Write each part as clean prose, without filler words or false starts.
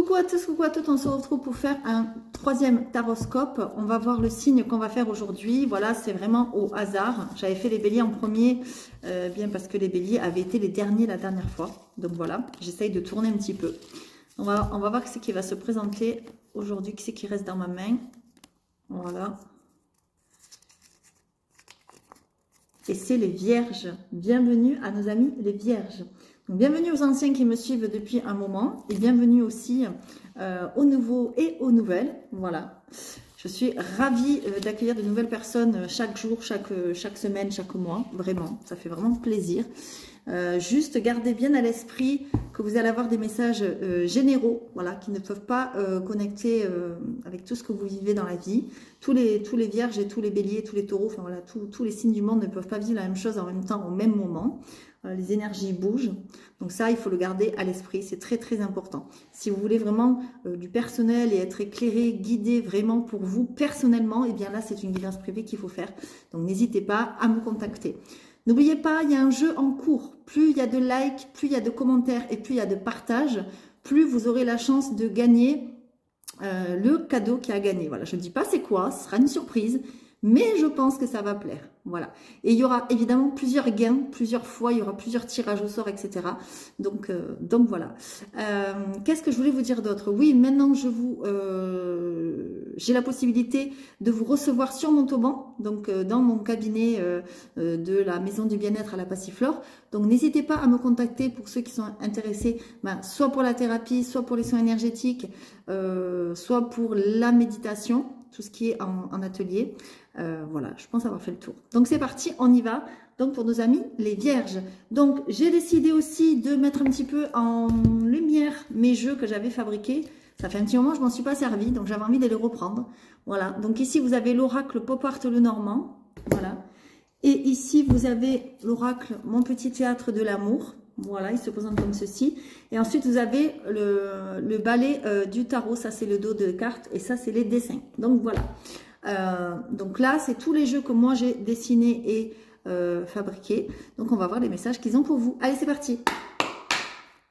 Coucou à toutes, on se retrouve pour faire un troisième taroscope. On va voir le signe qu'on va faire aujourd'hui. Voilà, c'est vraiment au hasard. J'avais fait les béliers en premier, bien parce que les béliers avaient été les derniers la dernière fois. Donc voilà, j'essaye de tourner un petit peu. On va voir ce qui va se présenter aujourd'hui, ce qui reste dans ma main. Voilà. Et c'est les vierges. Bienvenue à nos amis les vierges. Donc, bienvenue aux anciens qui me suivent depuis un moment et bienvenue aussi aux nouveaux et aux nouvelles. Voilà, je suis ravie d'accueillir de nouvelles personnes chaque jour, chaque semaine, chaque mois. Vraiment, ça fait vraiment plaisir. Juste gardez bien à l'esprit que vous allez avoir des messages généraux, voilà, qui ne peuvent pas connecter avec tout ce que vous vivez dans la vie. Tous les vierges et tous les béliers, tous les taureaux, enfin voilà, tous les signes du monde ne peuvent pas vivre la même chose en même temps, au même moment. Les énergies bougent, donc ça il faut le garder à l'esprit, c'est très très important. Si vous voulez vraiment du personnel et être éclairé, guidé vraiment pour vous personnellement, et bien là c'est une guidance privée qu'il faut faire, donc n'hésitez pas à me contacter. N'oubliez pas, il y a un jeu en cours, plus il y a de likes, plus il y a de commentaires et plus il y a de partages, plus vous aurez la chance de gagner le cadeau qui a gagné. Voilà, je ne dis pas c'est quoi, ce sera une surprise, mais je pense que ça va plaire. Voilà. Et il y aura évidemment plusieurs gains, plusieurs fois, il y aura plusieurs tirages au sort, etc. Donc voilà. Qu'est-ce que je voulais vous dire d'autre? Oui, maintenant j'ai la possibilité de vous recevoir sur Montauban, donc dans mon cabinet de la Maison du Bien-être à la Passiflore. Donc n'hésitez pas à me contacter pour ceux qui sont intéressés, soit pour la thérapie, soit pour les soins énergétiques, soit pour la méditation, tout ce qui est en atelier. Voilà, je pense avoir fait le tour. Donc c'est parti, on y va. Donc pour nos amis les vierges. Donc j'ai décidé aussi de mettre un petit peu en lumière mes jeux que j'avais fabriqués. Ça fait un petit moment, je m'en suis pas servi, donc j'avais envie de les reprendre. Voilà, donc ici vous avez l'oracle Pop Art Le Normand. Voilà. Et ici vous avez l'oracle Mon Petit Théâtre de l'amour. Voilà, il se présente comme ceci. Et ensuite, vous avez le balai du tarot. Ça, c'est le dos de cartes. Et ça, c'est les dessins. Donc, voilà. Donc là, c'est tous les jeux que moi, j'ai dessinés et fabriqués. Donc, on va voir les messages qu'ils ont pour vous. Allez, c'est parti.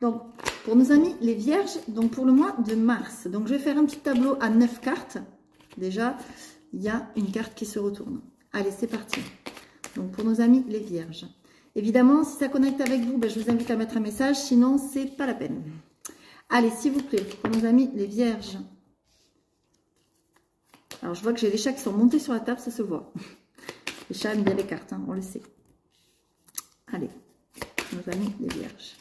Donc, pour nos amis, les vierges, donc pour le mois de mars. Donc, je vais faire un petit tableau à 9 cartes. Déjà, il y a une carte qui se retourne. Allez, c'est parti. Donc, pour nos amis, les vierges. Évidemment, si ça connecte avec vous, je vous invite à mettre un message, sinon, c'est pas la peine. Allez, s'il vous plaît, pour nos amis, les vierges. Alors, je vois que j'ai les chats qui sont montés sur la table, ça se voit. Les chats aiment bien les cartes, hein, on le sait. Allez, nos amis, les vierges.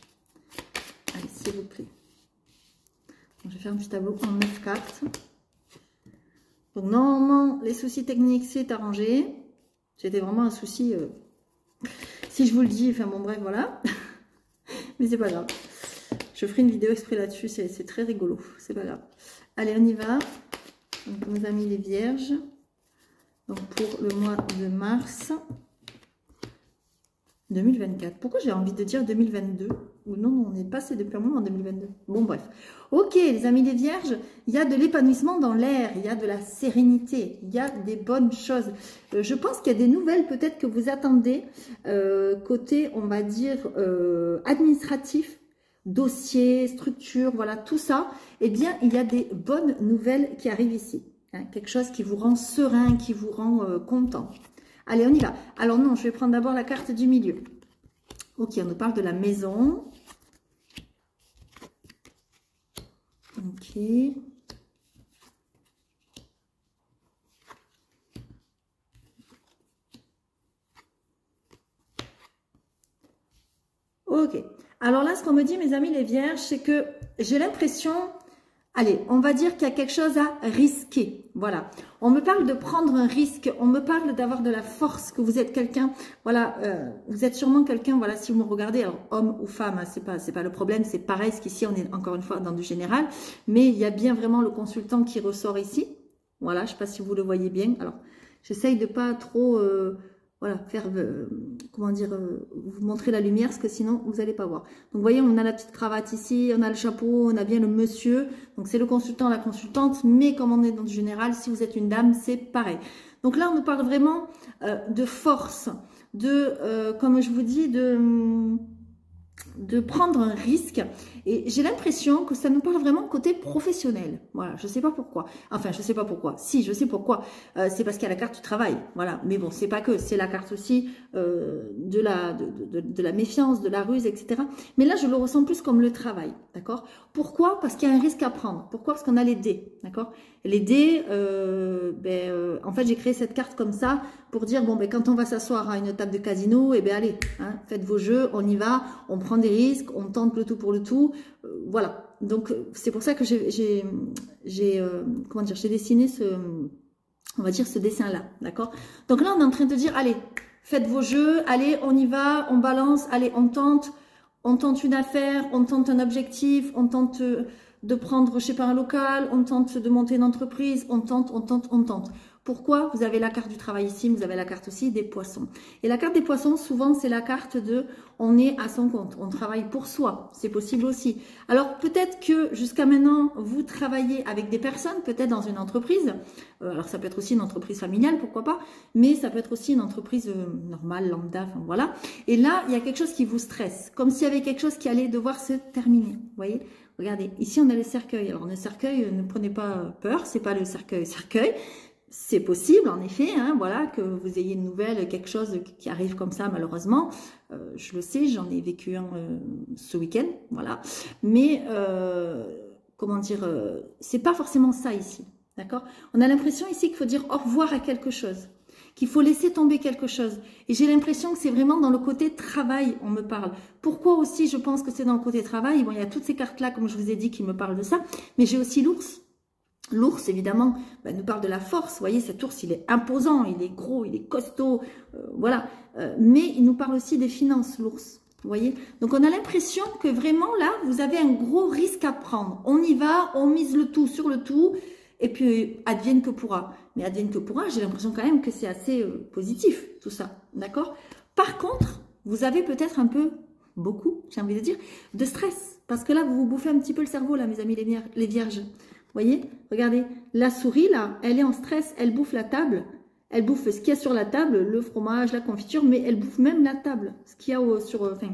Allez, s'il vous plaît. Donc, je vais faire un petit tableau en 9 cartes. Donc, normalement, les soucis techniques, c'est arrangé. C'était vraiment un souci... Si je vous le dis, enfin bon bref, voilà. Mais c'est pas grave. Je ferai une vidéo exprès là-dessus, c'est très rigolo. C'est pas grave. Allez, on y va. Donc, nos amis les vierges. Donc pour le mois de mars 2024. Pourquoi j'ai envie de dire 2022? Ou non, on est passé depuis un moment en 2022. Bon, bref. Ok, les amis des vierges, il y a de l'épanouissement dans l'air, il y a de la sérénité, il y a des bonnes choses. Je pense qu'il y a des nouvelles peut-être que vous attendez côté, on va dire, administratif, dossier, structure, voilà, tout ça. Eh bien, il y a des bonnes nouvelles qui arrivent ici. Hein, quelque chose qui vous rend serein, qui vous rend content. Allez, on y va. Alors non, je vais prendre d'abord la carte du milieu. Ok, on nous parle de la maison. Ok. Ok. Alors là, ce qu'on me dit, mes amis les vierges, c'est que j'ai l'impression... Allez, on va dire qu'il y a quelque chose à risquer. Voilà. On me parle de prendre un risque. On me parle d'avoir de la force, que vous êtes quelqu'un. Voilà, vous êtes sûrement quelqu'un. Voilà, si vous me regardez, alors homme ou femme, hein, c'est pas le problème. C'est pareil, parce qu'ici on est encore une fois dans du général. Mais il y a bien vraiment le consultant qui ressort ici. Voilà, je ne sais pas si vous le voyez bien. Alors, j'essaye de pas trop, voilà, faire, comment dire, vous montrer la lumière, parce que sinon, vous n'allez pas voir. Donc, vous voyez, on a la petite cravate ici, on a le chapeau, on a bien le monsieur. Donc, c'est le consultant, la consultante. Mais comme on est dans du général, si vous êtes une dame, c'est pareil. Donc là, on nous parle vraiment de force, de, comme je vous dis, de... de prendre un risque, et j'ai l'impression que ça nous parle vraiment côté professionnel. Voilà, je sais pas pourquoi. Enfin, je sais pas pourquoi. Si, je sais pourquoi. C'est parce qu'il y a la carte du travail. Voilà, mais bon, c'est pas que. C'est la carte aussi de la méfiance, de la ruse, etc. Mais là, je le ressens plus comme le travail, d'accord? Pourquoi? Parce qu'il y a un risque à prendre. Pourquoi? Parce qu'on a les dés, d'accord? Les dés, en fait, j'ai créé cette carte comme ça pour dire, bon, ben, quand on va s'asseoir à une table de casino, eh bien, allez, hein, faites vos jeux, on y va, on prend des risques, on tente le tout pour le tout. Voilà. Donc, c'est pour ça que j'ai dessiné on va dire, ce dessin-là, d'accord? Donc là, on est en train de dire, allez, faites vos jeux, allez, on y va, on balance, allez, on tente une affaire, on tente un objectif, on tente de prendre, je sais pas, un local, on tente de monter une entreprise, on tente. Pourquoi? Vous avez la carte du travail ici, vous avez la carte aussi des poissons. Et la carte des poissons, souvent, c'est la carte de on est à son compte, on travaille pour soi, c'est possible aussi. Alors, peut-être que jusqu'à maintenant, vous travaillez avec des personnes, peut-être dans une entreprise, alors ça peut être aussi une entreprise familiale, pourquoi pas, mais ça peut être aussi une entreprise normale, lambda, enfin voilà. Et là, il y a quelque chose qui vous stresse, comme s'il y avait quelque chose qui allait devoir se terminer, vous voyez? Regardez, ici, on a le cercueil. Alors, le cercueil, ne prenez pas peur, c'est pas le cercueil. C'est possible, en effet, hein, voilà, que vous ayez une nouvelle, quelque chose qui arrive comme ça, malheureusement. Je le sais, j'en ai vécu un ce week-end, voilà. Mais, comment dire, c'est pas forcément ça ici, d'accord? On a l'impression ici qu'il faut dire au revoir à quelque chose, qu'il faut laisser tomber quelque chose. Et j'ai l'impression que c'est vraiment dans le côté travail, on me parle. Pourquoi aussi je pense que c'est dans le côté travail? Bon, il y a toutes ces cartes-là, comme je vous ai dit, qui me parlent de ça, mais j'ai aussi l'ours. L'ours, évidemment, nous parle de la force. Vous voyez, cet ours, il est imposant, il est gros, il est costaud, voilà. Mais il nous parle aussi des finances, l'ours. Vous voyez? Donc, on a l'impression que vraiment, là, vous avez un gros risque à prendre. On y va, on mise le tout sur le tout, et puis, advienne que pourra. Mais advienne que pourra, j'ai l'impression quand même que c'est assez positif, tout ça. D'accord? Par contre, vous avez peut-être un peu, beaucoup, j'ai envie de dire, de stress. Parce que là, vous vous bouffez un petit peu le cerveau, là, mes amis les vierges. Vous voyez, regardez, la souris, là, elle est en stress, elle bouffe la table, elle bouffe ce qu'il y a sur la table, le fromage, la confiture, mais elle bouffe même la table, ce qu'il y a sur, enfin,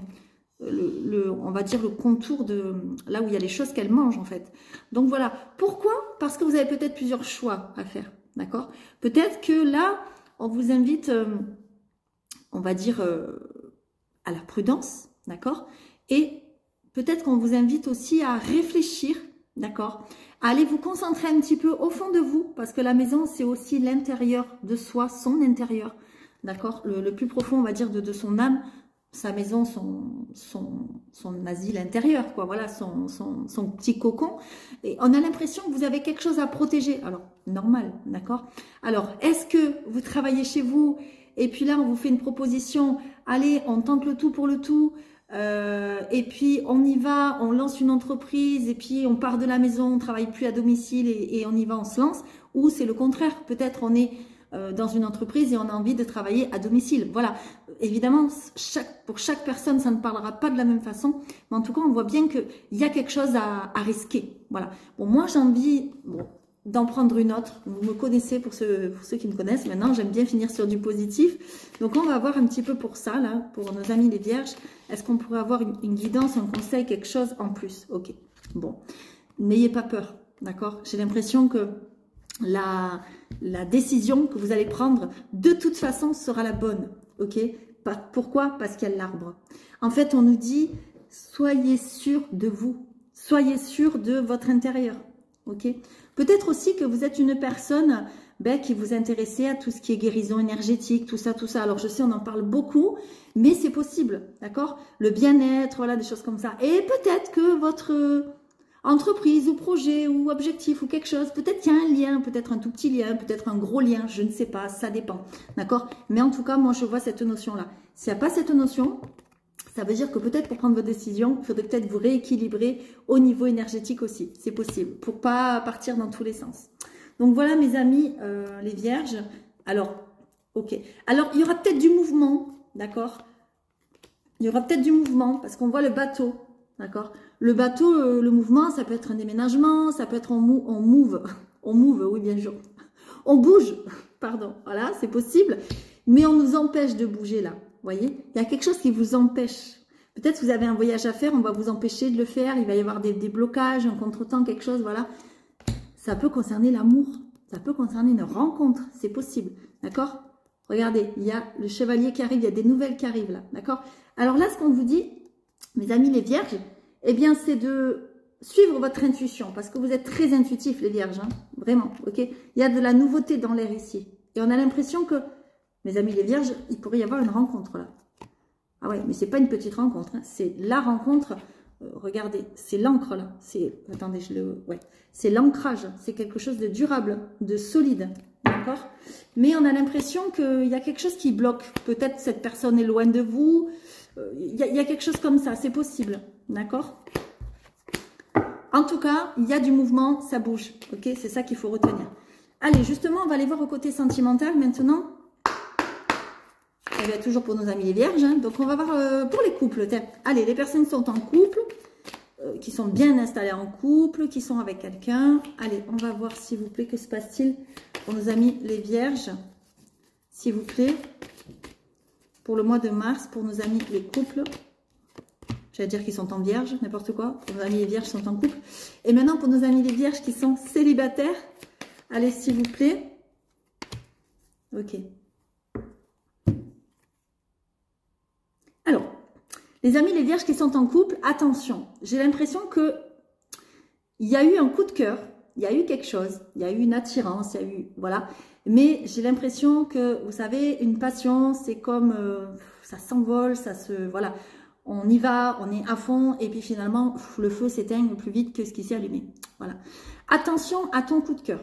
on va dire le contour de là où il y a les choses qu'elle mange, en fait. Donc voilà, pourquoi? Parce que vous avez peut-être plusieurs choix à faire, d'accord? Peut-être que là, on vous invite, on va dire, à la prudence, d'accord? Et peut-être qu'on vous invite aussi à réfléchir, d'accord? Allez vous concentrer un petit peu au fond de vous, parce que la maison, c'est aussi l'intérieur de soi, son intérieur, d'accord? Le plus profond, on va dire, de son âme, sa maison, son asile intérieur, quoi, voilà, son petit cocon. Et on a l'impression que vous avez quelque chose à protéger. Alors, normal, d'accord? Alors, est-ce que vous travaillez chez vous, et puis là, on vous fait une proposition, allez, on tente le tout pour le tout, et puis on y va, on lance une entreprise et puis on part de la maison, on travaille plus à domicile et on y va, on se lance, ou c'est le contraire, peut-être on est dans une entreprise et on a envie de travailler à domicile. Voilà, évidemment, pour chaque personne, ça ne parlera pas de la même façon, mais en tout cas, on voit bien qu'il y a quelque chose à risquer. Voilà. Bon, moi, j'ai envie d'en prendre une autre. Vous me connaissez, pour ceux qui me connaissent maintenant, j'aime bien finir sur du positif. Donc, on va voir un petit peu pour ça, là, pour nos amis les vierges. Est-ce qu'on pourrait avoir une guidance, un conseil, quelque chose en plus? Ok, bon. N'ayez pas peur, d'accord? J'ai l'impression que la décision que vous allez prendre, de toute façon, sera la bonne, ok? Pourquoi? Parce qu'il y a l'arbre. En fait, on nous dit, soyez sûr de vous. Soyez sûr de votre intérieur, ok? Peut-être aussi que vous êtes une personne qui vous intéressez à tout ce qui est guérison énergétique, tout ça, tout ça. Alors, je sais, on en parle beaucoup, mais c'est possible, d'accord? Le bien-être, voilà, des choses comme ça. Et peut-être que votre entreprise ou projet ou objectif ou quelque chose, peut-être qu'il y a un lien, peut-être un tout petit lien, peut-être un gros lien, je ne sais pas, ça dépend, d'accord? Mais en tout cas, moi, je vois cette notion-là. S'il n'y a pas cette notion, ça veut dire que peut-être pour prendre votre décision, il faudrait peut-être vous rééquilibrer au niveau énergétique aussi. C'est possible, pour pas partir dans tous les sens. Donc voilà, mes amis, les vierges. Alors, ok. Alors, il y aura peut-être du mouvement, d'accord? Il y aura peut-être du mouvement, parce qu'on voit le bateau, d'accord? Le bateau, le mouvement, ça peut être un déménagement, ça peut être on move, oui, bien sûr. On bouge, pardon, voilà, c'est possible. Mais on nous empêche de bouger là. Vous voyez, il y a quelque chose qui vous empêche. Peut-être vous avez un voyage à faire, on va vous empêcher de le faire, il va y avoir des blocages, un contretemps, quelque chose, voilà. Ça peut concerner l'amour, ça peut concerner une rencontre, c'est possible, d'accord? Regardez, il y a le chevalier qui arrive, il y a des nouvelles qui arrivent là, d'accord? Alors là, ce qu'on vous dit, mes amis les vierges, eh bien, c'est de suivre votre intuition, parce que vous êtes très intuitifs, les vierges, hein, vraiment, ok? Il y a de la nouveauté dans l'air ici. Et on a l'impression que, mes amis les vierges, il pourrait y avoir une rencontre là. Ah ouais, mais c'est pas une petite rencontre, hein, c'est la rencontre. Regardez, c'est l'encre là. Attendez, ouais, c'est l'ancrage. C'est quelque chose de durable, de solide, d'accord? Mais on a l'impression qu'il y a quelque chose qui bloque. Peut-être cette personne est loin de vous. Il y a quelque chose comme ça, c'est possible, d'accord? En tout cas, il y a du mouvement, ça bouge, ok? C'est ça qu'il faut retenir. Allez, justement, on va aller voir au côté sentimental maintenant. Eh bien, toujours pour nos amis les vierges. Hein. Donc, on va voir pour les couples. Allez, les personnes qui sont en couple, qui sont bien installées en couple, qui sont avec quelqu'un. Allez, on va voir, s'il vous plaît, que se passe-t-il pour nos amis les vierges, s'il vous plaît, pour le mois de mars, pour nos amis les couples. J'allais dire qu'ils sont en vierge, n'importe quoi. Pour nos amis les vierges qui sont en couple. Et maintenant, pour nos amis les vierges qui sont célibataires. Allez, s'il vous plaît. Ok. Alors, les amis les vierges qui sont en couple, attention. J'ai l'impression que il y a eu un coup de cœur. Il y a eu quelque chose. Il y a eu une attirance. Il y a eu... Voilà. Mais j'ai l'impression que, vous savez, une passion, c'est comme... ça s'envole, ça se... Voilà. On y va, on est à fond, et puis finalement, le feu s'éteint plus vite que ce qui s'est allumé. Voilà. Attention à ton coup de cœur.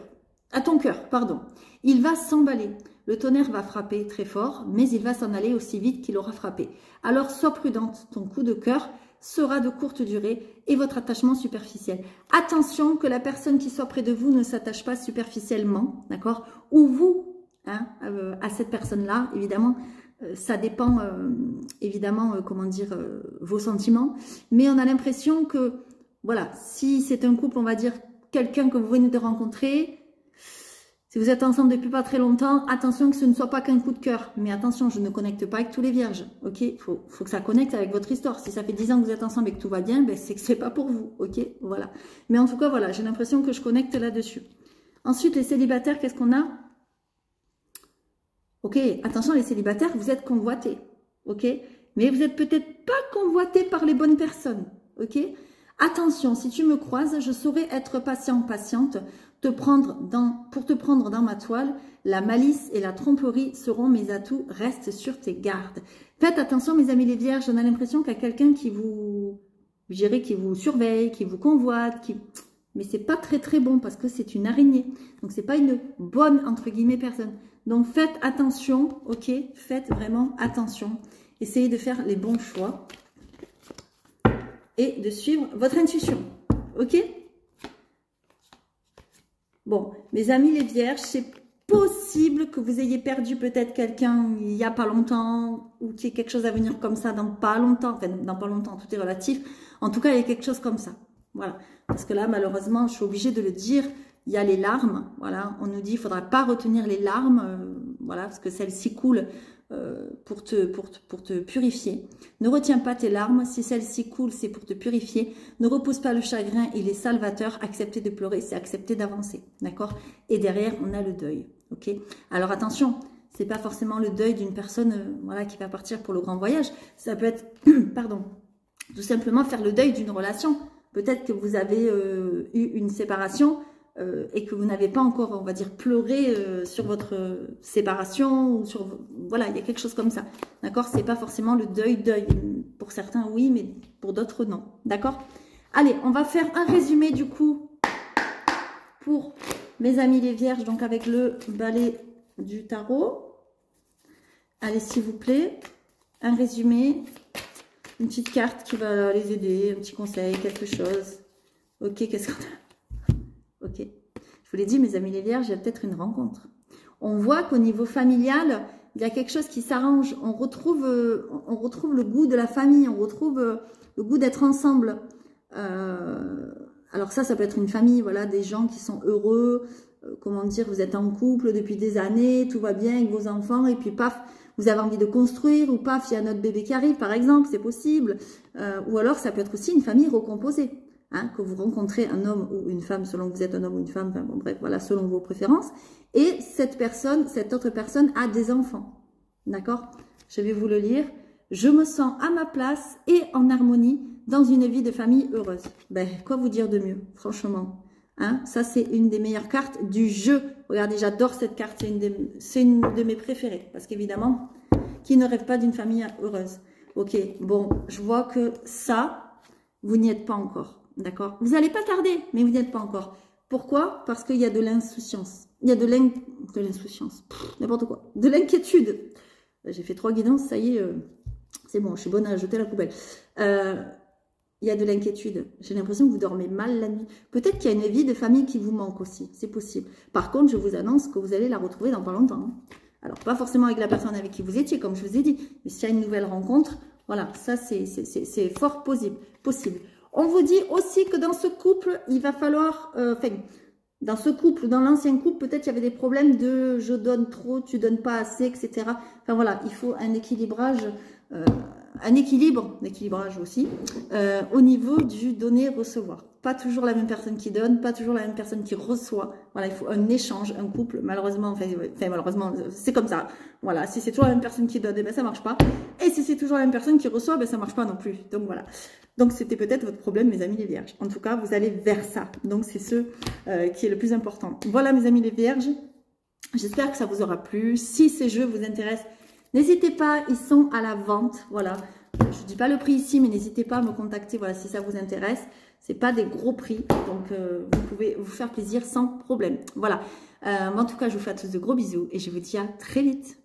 À ton cœur, pardon. Il va s'emballer. Le tonnerre va frapper très fort, mais il va s'en aller aussi vite qu'il aura frappé. Alors, sois prudente. Ton coup de cœur sera de courte durée et votre attachement superficiel. Attention que la personne qui soit près de vous ne s'attache pas superficiellement, d'accord? Ou vous, hein, à cette personne-là, évidemment, ça dépend, évidemment, comment dire, vos sentiments. Mais on a l'impression que, voilà, si c'est un couple, on va dire, quelqu'un que vous venez de rencontrer, si vous êtes ensemble depuis pas très longtemps, attention que ce ne soit pas qu'un coup de cœur. Mais attention, je ne connecte pas avec tous les vierges, ok? Faut que ça connecte avec votre histoire. Si ça fait 10 ans que vous êtes ensemble et que tout va bien, ben c'est que c'est pas pour vous, ok? Voilà. Mais en tout cas, voilà, j'ai l'impression que je connecte là-dessus. Ensuite, les célibataires, qu'est-ce qu'on a? Ok, attention les célibataires, vous êtes convoités, ok? Mais vous n'êtes peut-être pas convoités par les bonnes personnes, ok? Attention, si tu me croises, je saurai être patient, patiente, pour te prendre dans ma toile. La malice et la tromperie seront mes atouts, reste sur tes gardes. Faites attention mes amis les vierges, on a l'impression qu'il y a quelqu'un qui vous, je dirais, qui vous surveille, qui vous convoite, mais c'est pas très très bon parce que c'est une araignée. Donc c'est pas une bonne entre guillemets personne. Donc faites attention, ok? Faites vraiment attention. Essayez de faire les bons choix et de suivre votre intuition, ok? Bon, mes amis les vierges, c'est possible que vous ayez perdu peut-être quelqu'un il n'y a pas longtemps ou qu'il y ait quelque chose à venir comme ça dans pas longtemps. Enfin, dans pas longtemps, tout est relatif. En tout cas, il y a quelque chose comme ça. Voilà. Parce que là, malheureusement, je suis obligée de le dire, il y a les larmes. Voilà. On nous dit, il ne faudra pas retenir les larmes. Voilà, parce que celles-ci coulent pour te purifier. Ne retiens pas tes larmes. Si celles-ci coulent, c'est pour te purifier. Ne repousse pas le chagrin, il est salvateur. Accepter de pleurer, c'est accepter d'avancer. D'accord? Et derrière, on a le deuil. Ok? Alors attention, c'est pas forcément le deuil d'une personne voilà, qui va partir pour le grand voyage. Ça peut être, pardon, tout simplement faire le deuil d'une relation. Peut-être que vous avez eu une séparation et que vous n'avez pas encore, on va dire, pleuré sur votre séparation ou sur, voilà, il y a quelque chose comme ça. D'accord? C'est pas forcément le deuil. Pour certains, oui, mais pour d'autres, non. D'accord? Allez, on va faire un résumé du coup pour mes amis les vierges, donc avec le balai du tarot. Allez, s'il vous plaît, un résumé. Une petite carte qui va les aider, un petit conseil, quelque chose. Ok, qu'est-ce qu'on a? Ok. Je vous l'ai dit, mes amis les vierges, il y a peut-être une rencontre. On voit qu'au niveau familial, il y a quelque chose qui s'arrange. On retrouve le goût de la famille, on retrouve le goût d'être ensemble. Alors ça peut être une famille, voilà, des gens qui sont heureux. Comment dire, vous êtes en couple depuis des années, tout va bien avec vos enfants, et puis paf, vous avez envie de construire ou pas, il y a notre bébé qui arrive par exemple, c'est possible. Ou alors ça peut être aussi une famille recomposée. Hein, que vous rencontrez un homme ou une femme, selon que vous êtes un homme ou une femme, enfin, bon, bref, voilà, selon vos préférences. Et cette autre personne a des enfants. D'accord? Je vais vous le lire. Je me sens à ma place et en harmonie dans une vie de famille heureuse. Ben, quoi vous dire de mieux, franchement? Hein, ça, c'est une des meilleures cartes du jeu. Regardez, j'adore cette carte. C'est une de mes préférées. Parce qu'évidemment, qui ne rêve pas d'une famille heureuse? Ok, bon, je vois que ça, vous n'y êtes pas encore. D'accord? Vous n'allez pas tarder, mais vous n'y êtes pas encore. Pourquoi? Parce qu'il y a de l'insouciance. Il y a de l'insouciance. N'importe quoi. De l'inquiétude. J'ai fait 3 guidances, ça y est, c'est bon, je suis bonne à jeter la poubelle. Il y a de l'inquiétude. J'ai l'impression que vous dormez mal la nuit. Peut-être qu'il y a une vie de famille qui vous manque aussi. C'est possible. Par contre, je vous annonce que vous allez la retrouver dans pas longtemps. Hein. Alors, pas forcément avec la personne avec qui vous étiez, comme je vous ai dit. Mais s'il y a une nouvelle rencontre, voilà, ça, c'est fort possible. On vous dit aussi que dans ce couple, il va falloir... dans ce couple, dans l'ancien couple, peut-être il y avait des problèmes de je donne trop, tu donnes pas assez, etc. Enfin voilà, il faut un équilibrage, équilibrage aussi, au niveau du donner-recevoir. Pas toujours la même personne qui donne, pas toujours la même personne qui reçoit. Voilà, il faut un échange, un couple. Malheureusement, malheureusement, c'est comme ça. Voilà, si c'est toujours la même personne qui donne, eh ben ça marche pas. Et si c'est toujours la même personne qui reçoit, ben ça marche pas non plus. Donc voilà. Donc c'était peut-être votre problème, mes amis les vierges. En tout cas, vous allez vers ça. Donc c'est ce qui est le plus important. Voilà, mes amis les vierges. J'espère que ça vous aura plu. Si ces jeux vous intéressent, n'hésitez pas, ils sont à la vente. Voilà. Je ne dis pas le prix ici, mais n'hésitez pas à me contacter. Voilà, si ça vous intéresse. C'est pas des gros prix, donc vous pouvez vous faire plaisir sans problème. Voilà. En tout cas, je vous fais à tous de gros bisous et je vous dis à très vite.